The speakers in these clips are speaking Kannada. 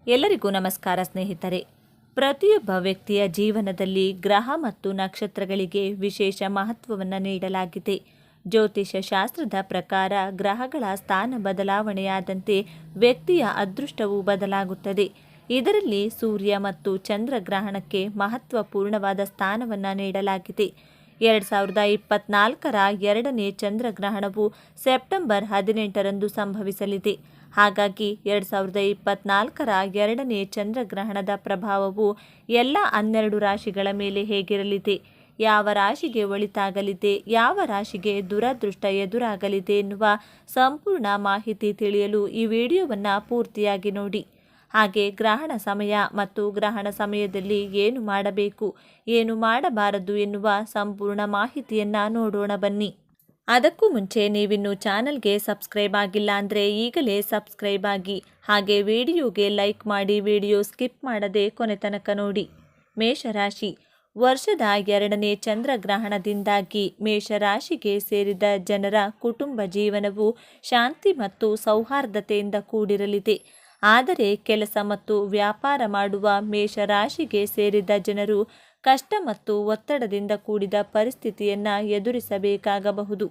ಎಲ್ಲರಿಗೂ ನಮಸ್ಕಾರ ಸ್ನೇಹಿತರೆ. ಪ್ರತಿಯೊಬ್ಬ ವ್ಯಕ್ತಿಯ ಜೀವನದಲ್ಲಿ ಗ್ರಹ ಮತ್ತು ನಕ್ಷತ್ರಗಳಿಗೆ ವಿಶೇಷ ಮಹತ್ವವನ್ನು ನೀಡಲಾಗಿದೆ. ಜ್ಯೋತಿಷ್ಯ ಶಾಸ್ತ್ರದ ಪ್ರಕಾರ ಗ್ರಹಗಳ ಸ್ಥಾನ ಬದಲಾವಣೆಯಾದಂತೆ ವ್ಯಕ್ತಿಯ ಅದೃಷ್ಟವು ಬದಲಾಗುತ್ತದೆ. ಇದರಲ್ಲಿ ಸೂರ್ಯ ಮತ್ತು ಚಂದ್ರ ಗ್ರಹಣಕ್ಕೆ ಮಹತ್ವಪೂರ್ಣವಾದ ಸ್ಥಾನವನ್ನು ನೀಡಲಾಗಿದೆ. 2024ರ ಎರಡನೇ ಚಂದ್ರಗ್ರಹಣವು ಸೆಪ್ಟೆಂಬರ್ 18ರಂದು ಸಂಭವಿಸಲಿದೆ. ಹಾಗಾಗಿ 2024ರ ಎರಡನೇ ಚಂದ್ರಗ್ರಹಣದ ಪ್ರಭಾವವು ಎಲ್ಲ 12 ರಾಶಿಗಳ ಮೇಲೆ ಹೇಗಿರಲಿದೆ, ಯಾವ ರಾಶಿಗೆ ಒಳಿತಾಗಲಿದೆ, ಯಾವ ರಾಶಿಗೆ ದುರದೃಷ್ಟ ಎದುರಾಗಲಿದೆ ಎನ್ನುವ ಸಂಪೂರ್ಣ ಮಾಹಿತಿ ತಿಳಿಯಲು ಈ ವಿಡಿಯೋವನ್ನು ಪೂರ್ತಿಯಾಗಿ ನೋಡಿ. ಹಾಗೆ ಗ್ರಹಣ ಸಮಯ ಮತ್ತು ಗ್ರಹಣ ಸಮಯದಲ್ಲಿ ಏನು ಮಾಡಬೇಕು, ಏನು ಮಾಡಬಾರದು ಎನ್ನುವ ಸಂಪೂರ್ಣ ಮಾಹಿತಿಯನ್ನು ನೋಡೋಣ ಬನ್ನಿ. ಅದಕ್ಕೂ ಮುಂಚೆ ನೀವಿನ್ನು ಚಾನಲ್ಗೆ ಸಬ್ಸ್ಕ್ರೈಬ್ ಆಗಿಲ್ಲ ಅಂದರೆ ಈಗಲೇ ಸಬ್ಸ್ಕ್ರೈಬ್ ಆಗಿ, ಹಾಗೆ ವಿಡಿಯೋಗೆ ಲೈಕ್ ಮಾಡಿ, ವಿಡಿಯೋ ಸ್ಕಿಪ್ ಮಾಡದೆ ಕೊನೆ ತನಕ ನೋಡಿ. ಮೇಷರಾಶಿ. ವರ್ಷದ ಎರಡನೇ ಚಂದ್ರಗ್ರಹಣದಿಂದಾಗಿ ಮೇಷರಾಶಿಗೆ ಸೇರಿದ ಜನರ ಕುಟುಂಬ ಜೀವನವು ಶಾಂತಿ ಮತ್ತು ಸೌಹಾರ್ದತೆಯಿಂದ ಕೂಡಿರಲಿದೆ. ಆದರೆ ಕೆಲಸ ಮತ್ತು ವ್ಯಾಪಾರ ಮಾಡುವ ಮೇಷರಾಶಿಗೆ ಸೇರಿದ ಜನರು ಕಷ್ಟ ಮತ್ತು ಒತ್ತಡದಿಂದ ಕೂಡಿದ ಪರಿಸ್ಥಿತಿಯನ್ನು ಎದುರಿಸಬೇಕಾಗಬಹುದು.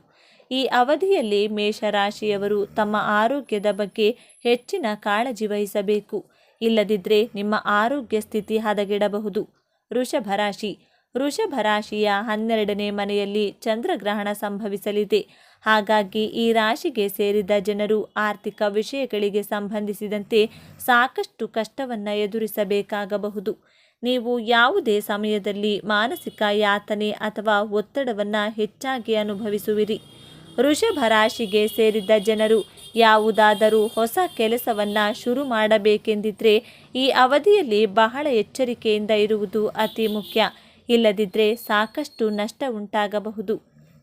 ಈ ಅವಧಿಯಲ್ಲಿ ಮೇಷರಾಶಿಯವರು ತಮ್ಮ ಆರೋಗ್ಯದ ಬಗ್ಗೆ ಹೆಚ್ಚಿನ ಕಾಳಜಿ ವಹಿಸಬೇಕು. ಇಲ್ಲದಿದ್ದರೆ ನಿಮ್ಮ ಆರೋಗ್ಯ ಸ್ಥಿತಿ ಹದಗೆಡಬಹುದು. ವೃಷಭ ರಾಶಿ. ವೃಷಭ ರಾಶಿಯ 12ನೇ ಮನೆಯಲ್ಲಿ ಚಂದ್ರಗ್ರಹಣ ಸಂಭವಿಸಲಿದೆ. ಹಾಗಾಗಿ ಈ ರಾಶಿಗೆ ಸೇರಿದ ಜನರು ಆರ್ಥಿಕ ವಿಷಯಗಳಿಗೆ ಸಂಬಂಧಿಸಿದಂತೆ ಸಾಕಷ್ಟು ಕಷ್ಟವನ್ನು ಎದುರಿಸಬೇಕಾಗಬಹುದು. ನೀವು ಯಾವುದೇ ಸಮಯದಲ್ಲಿ ಮಾನಸಿಕ ಯಾತನೆ ಅಥವಾ ಒತ್ತಡವನ್ನು ಹೆಚ್ಚಾಗಿ ಅನುಭವಿಸುವಿರಿ. ವೃಷಭ ರಾಶಿಗೆ ಸೇರಿದ ಜನರು ಯಾವುದಾದರೂ ಹೊಸ ಕೆಲಸವನ್ನು ಶುರು ಮಾಡಬೇಕೆಂದಿದ್ರೆ ಈ ಅವಧಿಯಲ್ಲಿ ಬಹಳ ಎಚ್ಚರಿಕೆಯಿಂದ ಇರುವುದು ಅತಿ ಮುಖ್ಯ. ಇಲ್ಲದಿದ್ದರೆ ಸಾಕಷ್ಟು ನಷ್ಟ ಉಂಟಾಗಬಹುದು.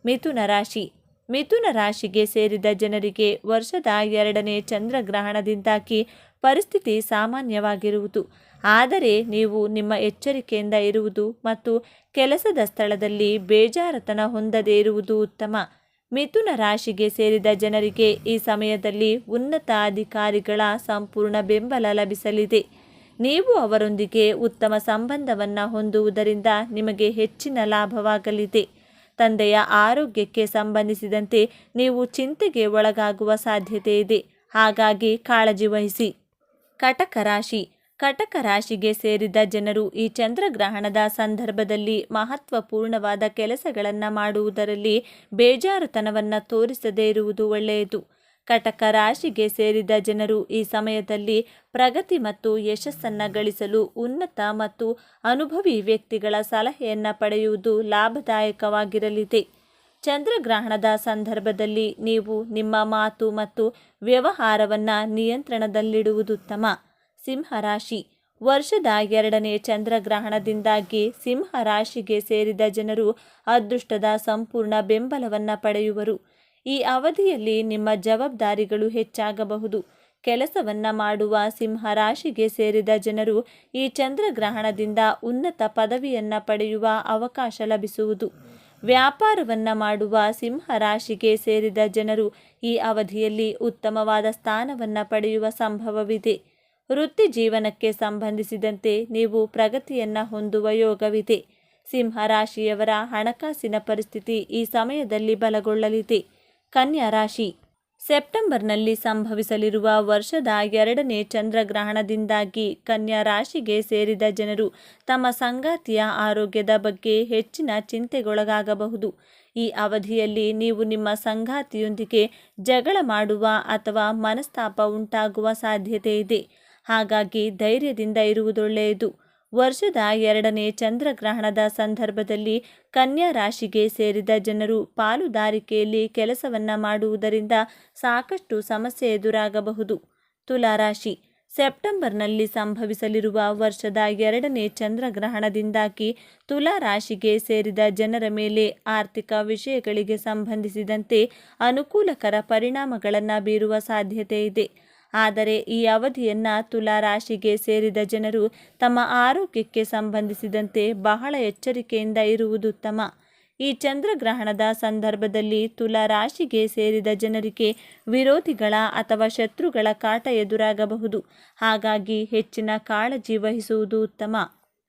ಮಿಥುನ ರಾಶಿ. ಮಿಥುನ ರಾಶಿಗೆ ಸೇರಿದ ಜನರಿಗೆ ವರ್ಷದ ಎರಡನೇ ಚಂದ್ರಗ್ರಹಣದಿಂದಾಗಿ ಪರಿಸ್ಥಿತಿ ಸಾಮಾನ್ಯವಾಗಿರುವುದು. ಆದರೆ ನೀವು ನಿಮ್ಮ ಎಚ್ಚರಿಕೆಯಿಂದ ಇರುವುದು ಮತ್ತು ಕೆಲಸದ ಸ್ಥಳದಲ್ಲಿ ಬೇಜಾರತನ ಹೊಂದದೇ ಇರುವುದು ಉತ್ತಮ. ಮಿಥುನ ರಾಶಿಗೆ ಸೇರಿದ ಜನರಿಗೆ ಈ ಸಮಯದಲ್ಲಿ ಉನ್ನತ ಅಧಿಕಾರಿಗಳ ಸಂಪೂರ್ಣ ಬೆಂಬಲ ಲಭಿಸಲಿದೆ. ನೀವು ಅವರೊಂದಿಗೆ ಉತ್ತಮ ಸಂಬಂಧವನ್ನು ಹೊಂದುವುದರಿಂದ ನಿಮಗೆ ಹೆಚ್ಚಿನ ಲಾಭವಾಗಲಿದೆ. ತಂದೆಯ ಆರೋಗ್ಯಕ್ಕೆ ಸಂಬಂಧಿಸಿದಂತೆ ನೀವು ಚಿಂತೆಗೆ ಒಳಗಾಗುವ ಸಾಧ್ಯತೆ ಇದೆ. ಹಾಗಾಗಿ ಕಾಳಜಿ ವಹಿಸಿ. ಕಟಕ ರಾಶಿ. ಕಟಕ ರಾಶಿಗೆ ಸೇರಿದ ಜನರು ಈ ಚಂದ್ರಗ್ರಹಣದ ಸಂದರ್ಭದಲ್ಲಿ ಮಹತ್ವಪೂರ್ಣವಾದ ಕೆಲಸಗಳನ್ನು ಮಾಡುವುದರಲ್ಲಿ ಬೇಜಾರುತನವನ್ನು ತೋರಿಸದೇ ಇರುವುದು ಒಳ್ಳೆಯದು. ಕಟಕ ರಾಶಿಗೆ ಸೇರಿದ ಜನರು ಈ ಸಮಯದಲ್ಲಿ ಪ್ರಗತಿ ಮತ್ತು ಯಶಸ್ಸನ್ನು ಗಳಿಸಲು ಉನ್ನತ ಮತ್ತು ಅನುಭವಿ ವ್ಯಕ್ತಿಗಳ ಸಲಹೆಯನ್ನು ಪಡೆಯುವುದು ಲಾಭದಾಯಕವಾಗಿರಲಿದೆ. ಚಂದ್ರಗ್ರಹಣದ ಸಂದರ್ಭದಲ್ಲಿ ನೀವು ನಿಮ್ಮ ಮಾತು ಮತ್ತು ವ್ಯವಹಾರವನ್ನು ನಿಯಂತ್ರಣದಲ್ಲಿಡುವುದುತ್ತಮ. ಸಿಂಹರಾಶಿ. ವರ್ಷದ ಎರಡನೇ ಚಂದ್ರಗ್ರಹಣದಿಂದಾಗಿ ಸಿಂಹ ರಾಶಿಗೆ ಸೇರಿದ ಜನರು ಅದೃಷ್ಟದ ಸಂಪೂರ್ಣ ಬೆಂಬಲವನ್ನು ಪಡೆಯುವರು. ಈ ಅವಧಿಯಲ್ಲಿ ನಿಮ್ಮ ಜವಾಬ್ದಾರಿಗಳು ಹೆಚ್ಚಾಗಬಹುದು. ಕೆಲಸವನ್ನು ಮಾಡುವ ಸಿಂಹ ರಾಶಿಗೆ ಸೇರಿದ ಜನರು ಈ ಚಂದ್ರಗ್ರಹಣದಿಂದ ಉನ್ನತ ಪದವಿಯನ್ನು ಪಡೆಯುವ ಅವಕಾಶ ಲಭಿಸುವುದು. ವ್ಯಾಪಾರವನ್ನು ಮಾಡುವ ಸಿಂಹ ರಾಶಿಗೆ ಸೇರಿದ ಜನರು ಈ ಅವಧಿಯಲ್ಲಿ ಉತ್ತಮವಾದ ಸ್ಥಾನವನ್ನು ಪಡೆಯುವ ಸಂಭವವಿದೆ. ವೃತ್ತಿ ಜೀವನಕ್ಕೆ ಸಂಬಂಧಿಸಿದಂತೆ ನೀವು ಪ್ರಗತಿಯನ್ನು ಹೊಂದುವ ಯೋಗವಿದೆ. ಸಿಂಹ ರಾಶಿಯವರ ಹಣಕಾಸಿನ ಪರಿಸ್ಥಿತಿ ಈ ಸಮಯದಲ್ಲಿ ಬಲಗೊಳ್ಳಲಿದೆ. ಕನ್ಯಾ ರಾಶಿ. ಸೆಪ್ಟೆಂಬರ್ನಲ್ಲಿ ಸಂಭವಿಸಲಿರುವ ವರ್ಷದ ಎರಡನೇ ಚಂದ್ರಗ್ರಹಣದಿಂದಾಗಿ ಕನ್ಯಾ ರಾಶಿಗೆ ಸೇರಿದ ಜನರು ತಮ್ಮ ಸಂಗಾತಿಯ ಆರೋಗ್ಯದ ಬಗ್ಗೆ ಹೆಚ್ಚಿನ ಚಿಂತೆಗೊಳಗಾಗಬಹುದು. ಈ ಅವಧಿಯಲ್ಲಿ ನೀವು ನಿಮ್ಮ ಸಂಗಾತಿಯೊಂದಿಗೆ ಜಗಳ ಮಾಡುವ ಅಥವಾ ಮನಸ್ತಾಪ ಉಂಟಾಗುವ ಸಾಧ್ಯತೆ ಇದೆ. ಹಾಗಾಗಿ ಧೈರ್ಯದಿಂದ ಇರುವುದೊಳ್ಳೆಯದು. ವರ್ಷದ ಎರಡನೇ ಚಂದ್ರಗ್ರಹಣದ ಸಂದರ್ಭದಲ್ಲಿ ಕನ್ಯಾ ರಾಶಿಗೆ ಸೇರಿದ ಜನರು ಪಾಲುದಾರಿಕೆಯಲ್ಲಿ ಕೆಲಸವನ್ನು ಮಾಡುವುದರಿಂದ ಸಾಕಷ್ಟು ಸಮಸ್ಯೆ ಎದುರಾಗಬಹುದು. ತುಲಾ ರಾಶಿ. ಸೆಪ್ಟೆಂಬರ್ನಲ್ಲಿ ಸಂಭವಿಸಲಿರುವ ವರ್ಷದ ಎರಡನೇ ಚಂದ್ರಗ್ರಹಣದಿಂದಾಗಿ ತುಲಾ ರಾಶಿಗೆ ಸೇರಿದ ಜನರ ಮೇಲೆ ಆರ್ಥಿಕ ವಿಷಯಗಳಿಗೆ ಸಂಬಂಧಿಸಿದಂತೆ ಅನುಕೂಲಕರ ಪರಿಣಾಮಗಳನ್ನು ಬೀರುವ ಸಾಧ್ಯತೆ ಇದೆ. ಆದರೆ ಈ ಅವಧಿಯನ್ನು ತುಲಾ ರಾಶಿಗೆ ಸೇರಿದ ಜನರು ತಮ್ಮ ಆರೋಗ್ಯಕ್ಕೆ ಸಂಬಂಧಿಸಿದಂತೆ ಬಹಳ ಎಚ್ಚರಿಕೆಯಿಂದ ಇರುವುದು ಉತ್ತಮ. ಈ ಚಂದ್ರಗ್ರಹಣದ ಸಂದರ್ಭದಲ್ಲಿ ತುಲಾ ರಾಶಿಗೆ ಸೇರಿದ ಜನರಿಗೆ ವಿರೋಧಿಗಳ ಅಥವಾ ಶತ್ರುಗಳ ಕಾಟ ಎದುರಾಗಬಹುದು. ಹಾಗಾಗಿ ಹೆಚ್ಚಿನ ಕಾಳಜಿ ವಹಿಸುವುದು ಉತ್ತಮ.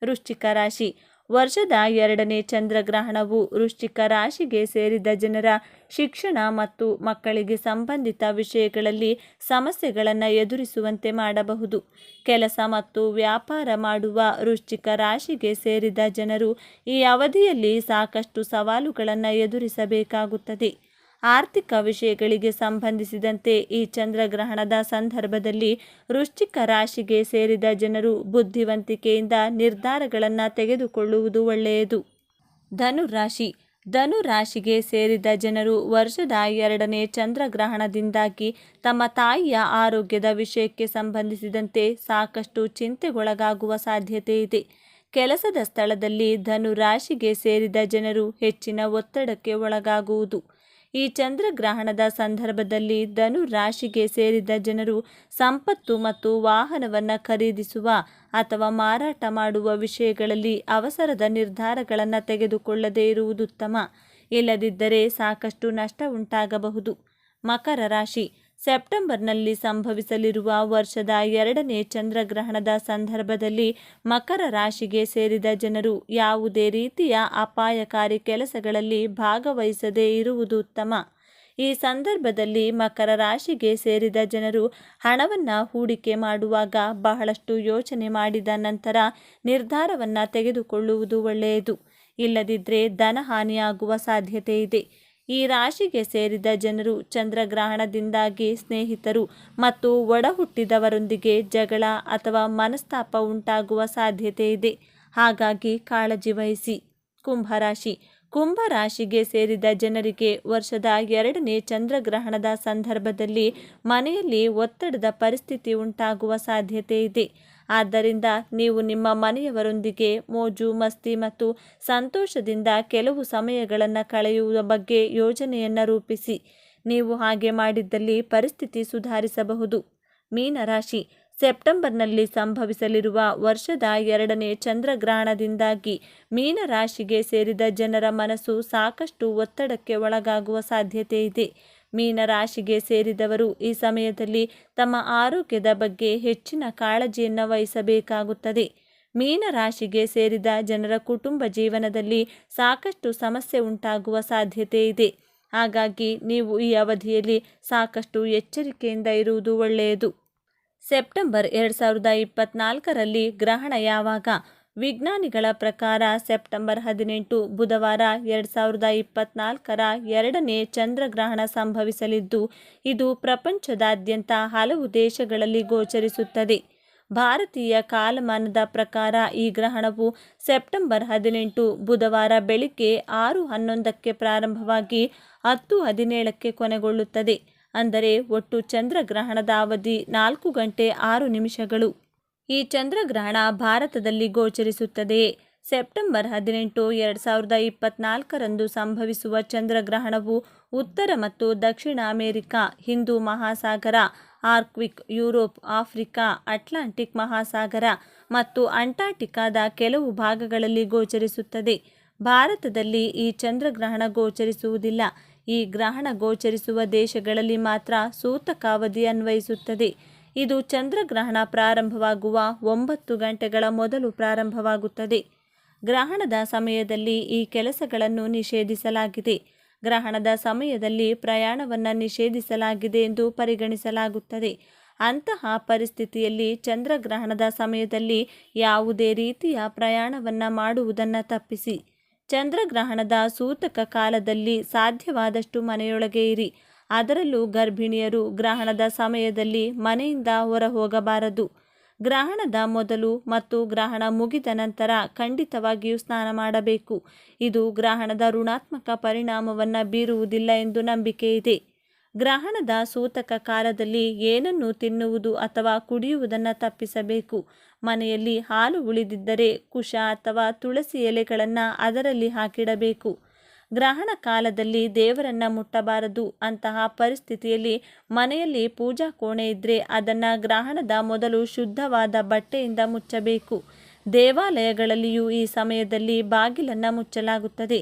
ವೃಶ್ಚಿಕ ರಾಶಿ. ವರ್ಷದ 2ನೇ ಚಂದ್ರಗ್ರಹಣವು ವೃಶ್ಚಿಕ ರಾಶಿಗೆ ಸೇರಿದ ಜನರ ಶಿಕ್ಷಣ ಮತ್ತು ಮಕ್ಕಳಿಗೆ ಸಂಬಂಧಿತ ವಿಷಯಗಳಲ್ಲಿ ಸಮಸ್ಯೆಗಳನ್ನು ಎದುರಿಸುವಂತೆ ಮಾಡಬಹುದು. ಕೆಲಸ ಮತ್ತು ವ್ಯಾಪಾರ ಮಾಡುವ ವೃಶ್ಚಿಕ ರಾಶಿಗೆ ಸೇರಿದ ಜನರು ಈ ಅವಧಿಯಲ್ಲಿ ಸಾಕಷ್ಟು ಸವಾಲುಗಳನ್ನು ಎದುರಿಸಬೇಕಾಗುತ್ತದೆ. ಆರ್ಥಿಕ ವಿಷಯಗಳಿಗೆ ಸಂಬಂಧಿಸಿದಂತೆ ಈ ಚಂದ್ರಗ್ರಹಣದ ಸಂದರ್ಭದಲ್ಲಿ ವೃಶ್ಚಿಕ ರಾಶಿಗೆ ಸೇರಿದ ಜನರು ಬುದ್ಧಿವಂತಿಕೆಯಿಂದ ನಿರ್ಧಾರಗಳನ್ನು ತೆಗೆದುಕೊಳ್ಳುವುದು ಒಳ್ಳೆಯದು. ಧನುರಾಶಿ. ಧನುರಾಶಿಗೆ ಸೇರಿದ ಜನರು ವರ್ಷದ 2ನೇ ಚಂದ್ರಗ್ರಹಣದಿಂದಾಗಿ ತಮ್ಮ ತಾಯಿಯ ಆರೋಗ್ಯದ ವಿಷಯಕ್ಕೆ ಸಂಬಂಧಿಸಿದಂತೆ ಸಾಕಷ್ಟು ಚಿಂತೆಗೊಳಗಾಗುವ ಸಾಧ್ಯತೆ ಇದೆ. ಕೆಲಸದ ಸ್ಥಳದಲ್ಲಿ ಧನುರಾಶಿಗೆ ಸೇರಿದ ಜನರು ಹೆಚ್ಚಿನ ಒತ್ತಡಕ್ಕೆ ಒಳಗಾಗುವುದು. ಈ ಚಂದ್ರಗ್ರಹಣದ ಸಂದರ್ಭದಲ್ಲಿ ಧನು ರಾಶಿಗೆ ಸೇರಿದ ಜನರು ಸಂಪತ್ತು ಮತ್ತು ವಾಹನವನ್ನು ಖರೀದಿಸುವ ಅಥವಾ ಮಾರಾಟ ಮಾಡುವ ವಿಷಯಗಳಲ್ಲಿ ಅವಸರದ ನಿರ್ಧಾರಗಳನ್ನು ತೆಗೆದುಕೊಳ್ಳದೇ ಇರುವುದು ಉತ್ತಮ. ಇಲ್ಲದಿದ್ದರೆ ಸಾಕಷ್ಟು ನಷ್ಟ ಉಂಟಾಗಬಹುದು. ಮಕರ ರಾಶಿ. ಸೆಪ್ಟೆಂಬರ್ನಲ್ಲಿ ಸಂಭವಿಸಲಿರುವ ವರ್ಷದ 2ನೇ ಚಂದ್ರಗ್ರಹಣದ ಸಂದರ್ಭದಲ್ಲಿ ಮಕರ ರಾಶಿಗೆ ಸೇರಿದ ಜನರು ಯಾವುದೇ ರೀತಿಯ ಅಪಾಯಕಾರಿ ಕೆಲಸಗಳಲ್ಲಿ ಭಾಗವಹಿಸದೇ ಇರುವುದು ಉತ್ತಮ. ಈ ಸಂದರ್ಭದಲ್ಲಿ ಮಕರ ರಾಶಿಗೆ ಸೇರಿದ ಜನರು ಹಣವನ್ನು ಹೂಡಿಕೆ ಮಾಡುವಾಗ ಬಹಳಷ್ಟು ಯೋಚನೆ ಮಾಡಿದ ನಂತರ ನಿರ್ಧಾರವನ್ನು ತೆಗೆದುಕೊಳ್ಳುವುದು ಒಳ್ಳೆಯದು. ಇಲ್ಲದಿದ್ದರೆ ಧನಹಾನಿಯಾಗುವ ಸಾಧ್ಯತೆ ಇದೆ. ಈ ರಾಶಿಗೆ ಸೇರಿದ ಜನರು ಚಂದ್ರಗ್ರಹಣದಿಂದಾಗಿ ಸ್ನೇಹಿತರು ಮತ್ತು ಒಡಹುಟ್ಟಿದವರೊಂದಿಗೆ ಜಗಳ ಅಥವಾ ಮನಸ್ತಾಪ ಉಂಟಾಗುವ ಸಾಧ್ಯತೆ ಇದೆ. ಹಾಗಾಗಿ ಕಾಳಜಿ ವಹಿಸಿ. ಕುಂಭರಾಶಿ. ಕುಂಭರಾಶಿಗೆ ಸೇರಿದ ಜನರಿಗೆ ವರ್ಷದ 2ನೇ ಚಂದ್ರಗ್ರಹಣದ ಸಂದರ್ಭದಲ್ಲಿ ಮನೆಯಲ್ಲಿ ಒತ್ತಡದ ಪರಿಸ್ಥಿತಿ ಉಂಟಾಗುವ ಸಾಧ್ಯತೆ ಇದೆ. ಆದ್ದರಿಂದ ನೀವು ನಿಮ್ಮ ಮನೆಯವರೊಂದಿಗೆ ಮೋಜು ಮಸ್ತಿ ಮತ್ತು ಸಂತೋಷದಿಂದ ಕೆಲವು ಸಮಯಗಳನ್ನು ಕಳೆಯುವ ಬಗ್ಗೆ ಯೋಜನೆಯನ್ನು ರೂಪಿಸಿ. ನೀವು ಹಾಗೆ ಮಾಡಿದ್ದಲ್ಲಿ ಪರಿಸ್ಥಿತಿ ಸುಧಾರಿಸಬಹುದು. ಮೀನರಾಶಿ. ಸೆಪ್ಟೆಂಬರ್ನಲ್ಲಿ ಸಂಭವಿಸಲಿರುವ ವರ್ಷದ 2ನೇ ಚಂದ್ರಗ್ರಹಣದಿಂದಾಗಿ ಮೀನರಾಶಿಗೆ ಸೇರಿದ ಜನರ ಮನಸ್ಸು ಸಾಕಷ್ಟು ಒತ್ತಡಕ್ಕೆ ಒಳಗಾಗುವ ಸಾಧ್ಯತೆ ಇದೆ. ಮೀನರಾಶಿಗೆ ಸೇರಿದವರು ಈ ಸಮಯದಲ್ಲಿ ತಮ್ಮ ಆರೋಗ್ಯದ ಬಗ್ಗೆ ಹೆಚ್ಚಿನ ಕಾಳಜಿಯನ್ನು ವಹಿಸಬೇಕಾಗುತ್ತದೆ. ಮೀನರಾಶಿಗೆ ಸೇರಿದ ಜನರ ಕುಟುಂಬ ಜೀವನದಲ್ಲಿ ಸಾಕಷ್ಟು ಸಮಸ್ಯೆ ಉಂಟಾಗುವ ಸಾಧ್ಯತೆ ಇದೆ. ಹಾಗಾಗಿ ನೀವು ಈ ಅವಧಿಯಲ್ಲಿ ಸಾಕಷ್ಟು ಎಚ್ಚರಿಕೆಯಿಂದ ಇರುವುದು ಒಳ್ಳೆಯದು. ಸೆಪ್ಟೆಂಬರ್ 2024ರಲ್ಲಿ ಗ್ರಹಣ ಯಾವಾಗ? ವಿಜ್ಞಾನಿಗಳ ಪ್ರಕಾರ ಸೆಪ್ಟೆಂಬರ್ 18 ಬುಧವಾರ 2024ರ 2ನೇ ಚಂದ್ರಗ್ರಹಣ ಸಂಭವಿಸಲಿದ್ದು, ಇದು ಪ್ರಪಂಚದಾದ್ಯಂತ ಹಲವು ದೇಶಗಳಲ್ಲಿ ಗೋಚರಿಸುತ್ತದೆ. ಭಾರತೀಯ ಕಾಲಮಾನದ ಪ್ರಕಾರ ಈ ಗ್ರಹಣವು ಸೆಪ್ಟೆಂಬರ್ 18 ಬುಧವಾರ ಬೆಳಿಗ್ಗೆ 6:11ಕ್ಕೆ ಪ್ರಾರಂಭವಾಗಿ 10:17ಕ್ಕೆ ಕೊನೆಗೊಳ್ಳುತ್ತದೆ. ಅಂದರೆ ಒಟ್ಟು ಚಂದ್ರಗ್ರಹಣದ ಅವಧಿ 4 ಗಂಟೆ 6 ನಿಮಿಷಗಳು. ಈ ಚಂದ್ರಗ್ರಹಣ ಭಾರತದಲ್ಲಿ ಗೋಚರಿಸುತ್ತದೆಯೇ? ಸೆಪ್ಟೆಂಬರ್ 18, 2024ರಂದು ಸಂಭವಿಸುವ ಚಂದ್ರಗ್ರಹಣವು ಉತ್ತರ ಮತ್ತು ದಕ್ಷಿಣ ಅಮೆರಿಕ, ಹಿಂದೂ ಮಹಾಸಾಗರ, ಆರ್ಕ್ಟಿಕ್, ಯುರೋಪ್, ಆಫ್ರಿಕಾ, ಅಟ್ಲಾಂಟಿಕ್ ಮಹಾಸಾಗರ ಮತ್ತು ಅಂಟಾರ್ಟಿಕಾದ ಕೆಲವು ಭಾಗಗಳಲ್ಲಿ ಗೋಚರಿಸುತ್ತದೆ. ಭಾರತದಲ್ಲಿ ಈ ಚಂದ್ರಗ್ರಹಣ ಗೋಚರಿಸುವುದಿಲ್ಲ. ಈ ಗ್ರಹಣ ಗೋಚರಿಸುವ ದೇಶಗಳಲ್ಲಿ ಮಾತ್ರ ಸೂತಕ ಅವಧಿ ಅನ್ವಯಿಸುತ್ತದೆ. ಇದು ಚಂದ್ರಗ್ರಹಣ ಪ್ರಾರಂಭವಾಗುವ 9 ಗಂಟೆಗಳ ಮೊದಲು ಪ್ರಾರಂಭವಾಗುತ್ತದೆ. ಗ್ರಹಣದ ಸಮಯದಲ್ಲಿ ಈ ಕೆಲಸಗಳನ್ನು ನಿಷೇಧಿಸಲಾಗಿದೆ. ಗ್ರಹಣದ ಸಮಯದಲ್ಲಿ ಪ್ರಯಾಣವನ್ನು ನಿಷೇಧಿಸಲಾಗಿದೆ ಎಂದು ಪರಿಗಣಿಸಲಾಗುತ್ತದೆ. ಅಂತಹ ಪರಿಸ್ಥಿತಿಯಲ್ಲಿ ಚಂದ್ರಗ್ರಹಣದ ಸಮಯದಲ್ಲಿ ಯಾವುದೇ ರೀತಿಯ ಪ್ರಯಾಣವನ್ನು ಮಾಡುವುದನ್ನು ತಪ್ಪಿಸಿ. ಚಂದ್ರಗ್ರಹಣದ ಸೂತಕ ಕಾಲದಲ್ಲಿ ಸಾಧ್ಯವಾದಷ್ಟು ಮನೆಯೊಳಗೆ ಇರಿ. ಅದರಲ್ಲೂ ಗರ್ಭಿಣಿಯರು ಗ್ರಹಣದ ಸಮಯದಲ್ಲಿ ಮನೆಯಿಂದ ಹೊರ ಹೋಗಬಾರದು. ಗ್ರಹಣದ ಮೊದಲು ಮತ್ತು ಗ್ರಹಣ ಮುಗಿದ ನಂತರ ಖಂಡಿತವಾಗಿಯೂ ಸ್ನಾನ ಮಾಡಬೇಕು. ಇದು ಗ್ರಹಣದ ಋಣಾತ್ಮಕ ಪರಿಣಾಮವನ್ನು ಬೀರುವುದಿಲ್ಲ ಎಂದು ನಂಬಿಕೆ ಇದೆ. ಗ್ರಹಣದ ಸೂತಕ ಕಾಲದಲ್ಲಿ ಏನನ್ನು ತಿನ್ನುವುದು ಅಥವಾ ಕುಡಿಯುವುದನ್ನು ತಪ್ಪಿಸಬೇಕು. ಮನೆಯಲ್ಲಿ ಹಾಲು ಉಳಿದಿದ್ದರೆ ಕುಶ ಅಥವಾ ತುಳಸಿ ಎಲೆಗಳನ್ನು ಅದರಲ್ಲಿ ಹಾಕಿಡಬೇಕು. ಗ್ರಹಣ ಕಾಲದಲ್ಲಿ ದೇವರನ್ನು ಮುಟ್ಟಬಾರದು. ಅಂತಹ ಪರಿಸ್ಥಿತಿಯಲ್ಲಿ ಮನೆಯಲ್ಲಿ ಪೂಜಾ ಕೋಣೆ ಇದ್ದರೆ ಅದನ್ನು ಗ್ರಹಣದ ಮೊದಲು ಶುದ್ಧವಾದ ಬಟ್ಟೆಯಿಂದ ಮುಚ್ಚಬೇಕು. ದೇವಾಲಯಗಳಲ್ಲಿಯೂ ಈ ಸಮಯದಲ್ಲಿ ಬಾಗಿಲನ್ನು ಮುಚ್ಚಲಾಗುತ್ತದೆ.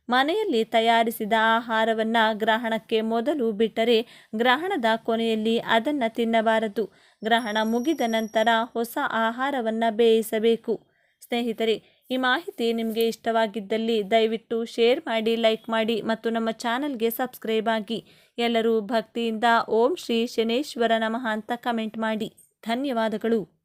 ಮನೆಯಲ್ಲಿ ತಯಾರಿಸಿದ ಆಹಾರವನ್ನು ಗ್ರಹಣಕ್ಕೆ ಮೊದಲು ಬಿಟ್ಟರೆ ಗ್ರಹಣದ ಕೊನೆಯಲ್ಲಿ ಅದನ್ನು ತಿನ್ನಬಾರದು. ಗ್ರಹಣ ಮುಗಿದ ನಂತರ ಹೊಸ ಆಹಾರವನ್ನು ಬೇಯಿಸಬೇಕು. ಸ್ನೇಹಿತರೆ, ಈ ಮಾಹಿತಿ ನಿಮಗೆ ಇಷ್ಟವಾಗಿದ್ದಲ್ಲಿ ದಯವಿಟ್ಟು ಶೇರ್ ಮಾಡಿ, ಲೈಕ್ ಮಾಡಿ ಮತ್ತು ನಮ್ಮ ಚಾನಲ್ಗೆ ಸಬ್ಸ್ಕ್ರೈಬ್ ಆಗಿ. ಎಲ್ಲರೂ ಭಕ್ತಿಯಿಂದ ಓಂ ಶ್ರೀ ಶನೇಶ್ವರ ನಮಃ ಅಂತ ಕಮೆಂಟ್ ಮಾಡಿ. ಧನ್ಯವಾದಗಳು.